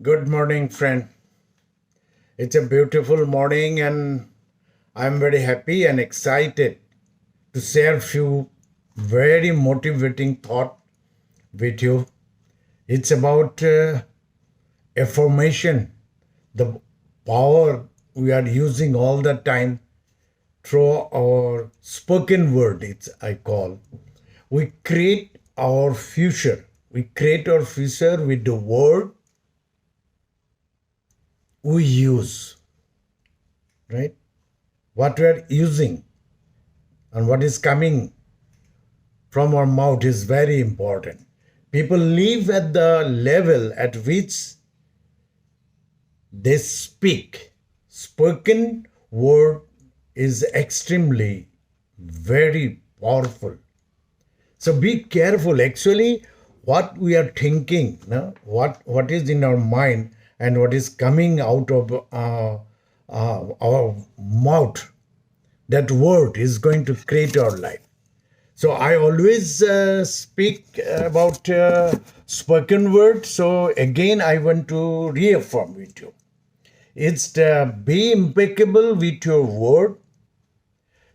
Good morning, friend. It's a beautiful morning, and I'm very happy and excited to share a few very motivating thoughts with you. It's about affirmation, the power we are using all the time through our spoken word. It's I call. We create our future. We create our future with the word we use, right? What we are using and what is coming from our mouth is very important. People live at the level at which they speak. Spoken word is extremely very powerful. So be careful. Actually, what we are thinking, no? what is in our mind and what is coming out of our mouth, that word is going to create our life. So I always speak about spoken word. So again, I want to reaffirm with you. It's be impeccable with your word.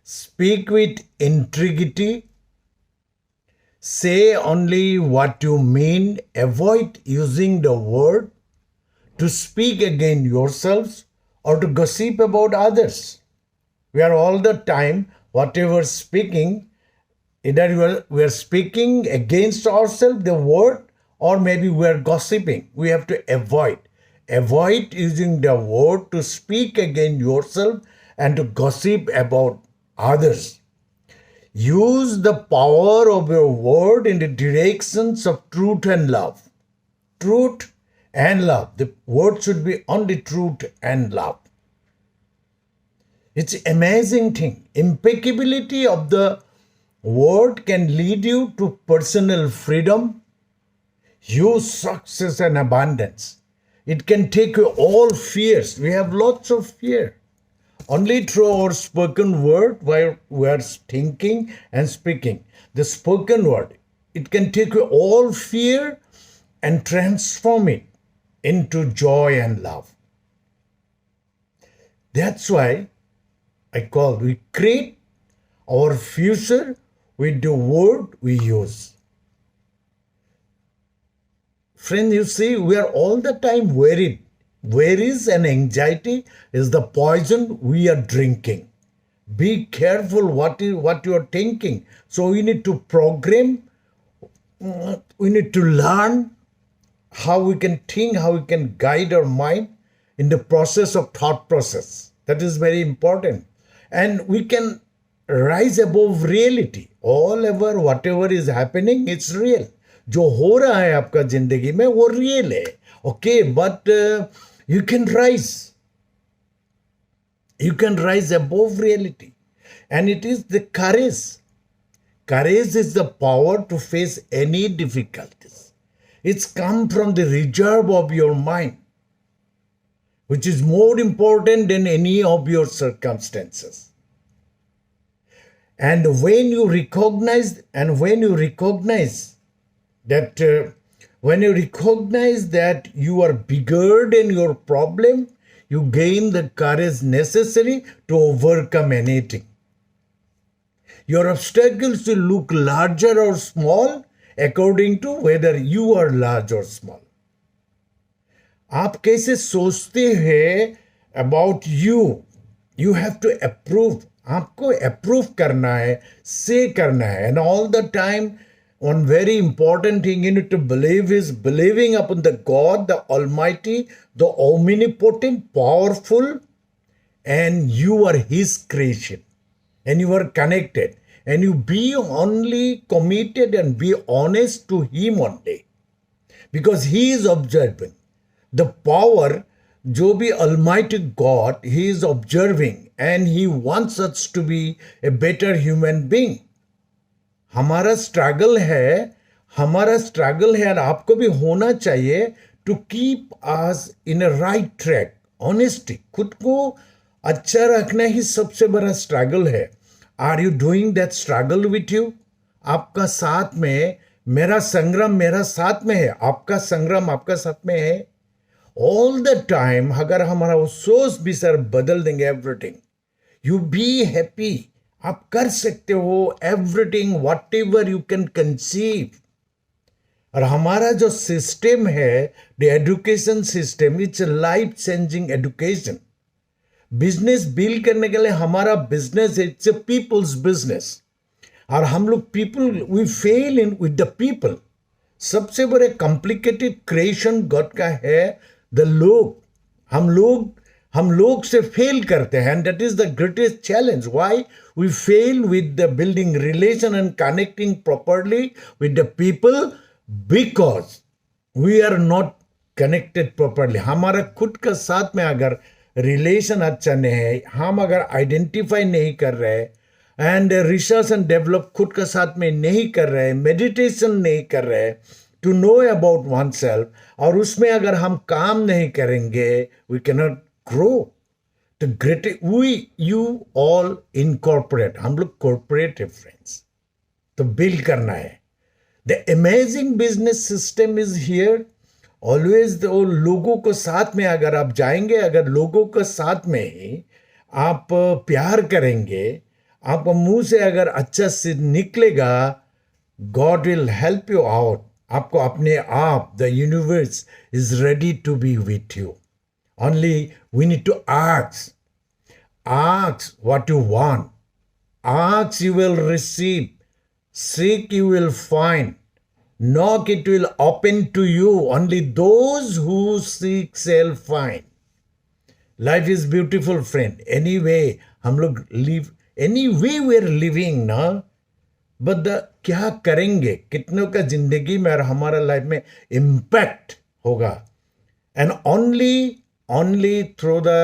Speak with integrity. Say only what you mean. Avoid using the word to speak against yourselves or to gossip about others. We are all the time, whatever speaking, either we are speaking against ourselves, the word, or maybe we are gossiping. We have to avoid. Avoid using the word to speak against yourself and to gossip about others. Use the power of your word in the directions of truth and love. Truth and love. The word should be only truth and love. It's amazing thing. Impeccability of the word can lead you to personal freedom, huge success and abundance. It can take you all fears. We have lots of fear. Only through our spoken word, where we are thinking and speaking. The spoken word, it can take you all fear and transform it into joy and love. That's why we create our future with the word we use. Friends, you see, we are all the time worried. Worries and anxiety is the poison we are drinking. Be careful what you are thinking. So we need to program, we need to learn how we can think, how we can guide our mind in the process of thought process. That is very important. And we can rise above reality. All over whatever is happening, it's real. जो हो रहा है आपका जिंदगी में वो real है. Okay, but you can rise. You can rise above reality. And it is the courage. Courage is the power to face any difficulties. It's come from the reserve of your mind, which is more important than any of your circumstances. And when you recognize that you are bigger than your problem, you gain the courage necessary to overcome anything. Your obstacles will look larger or small according to whether you are large or small. आप कैसे सोचते हैं about you? You have to approve. आपको approve करना है, say करना है, and all the time, one very important thing you need to believe is believing upon the God, the Almighty, the omnipotent, powerful, and you are His creation, and you are connected, and you be only committed and be honest to Him one day, because He is observing. The power, जो भी Almighty God, He is observing, and He wants us to be a better human being. हमारा struggle है और आपको भी होना चाहिए to keep us in a right track. Honesty, खुद को अच्छा रखना ही सबसे बड़ा स्ट्रगल है. Are you doing that struggle with you? आपका साथ में, मेरा संग्राम मेरा साथ में है, आपका संग्राम आपका साथ में है. ऑल द टाइम अगर हमारा वो सोच भी सर बदल देंगे एवरीथिंग, यू बी हैप्पी, आप कर सकते हो everything whatever you can conceive. और हमारा जो सिस्टम है the education system, it's life changing education. Business build करने के लिए हमारा business it's a people's business, और हम लोग people we fail in with the people. सबसे बड़े कॉम्प्लिकेटेड क्रिएशन गॉड का है द लोग। हम लोग से फेल करते हैं, and that is the greatest challenge. Why we fail with the building relation and connecting properly with the people, because we are not connected properly. हमारा खुद का साथ में अगर रिलेशन अच्छा नहीं है, हम अगर आइडेंटिफाई नहीं कर रहे एंड रिसर्च एंड डेवलप खुद का साथ में नहीं कर रहे, मेडिटेशन नहीं कर रहे to know about one self, और उसमें अगर हम काम नहीं करेंगे वी कैन नॉट ग्रो। तो great we you all incorporate, हम लोग कॉर्पोरेट है फ्रेंड्स, तो बिल्ड करना है। The amazing business system is here always. तो लोगों को साथ में अगर आप जाएंगे, अगर लोगों को साथ में ही आप प्यार करेंगे, आपको मुंह से अगर अच्छा से निकलेगा, God will help you out. आपको अपने आप the universe is ready to be with you. Only we need to ask what you want, ask you will receive, seek you will find, knock it will open to you. Only those who seek shall find. Life is beautiful, friend. Anyway हम लोग live, anyway we are living ना, but क्या करेंगे, कितनों का जिंदगी में और हमारा लाइफ में इम्पैक्ट होगा, and only through the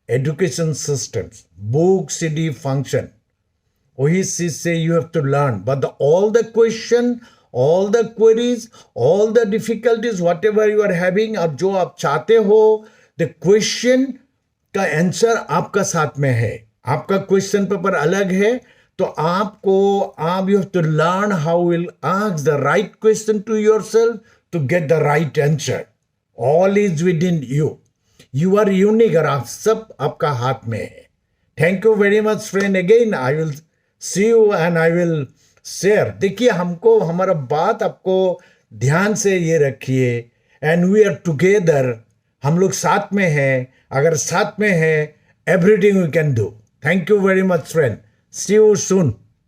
education systems, book, CD, function. वही चीज से you have to learn, but all the question, all the queries, all the difficulties, whatever you are having, अब जो आप चाहते हो, the question का आंसर आपका साथ में है। आपका क्वेश्चन पेपर अलग है, तो आप you have to learn how will ask the right question to yourself to get the right answer. All is within you. You are unique, और आप सब आपका हाथ में है। Thank you very much, friend. Again, I will see you and I will share. देखिए, हमको हमारा बात आपको ध्यान से ये रखिए, and we are together. हम लोग साथ में हैं, अगर साथ में हैं everything we can do. Thank you very much, friend. See you soon.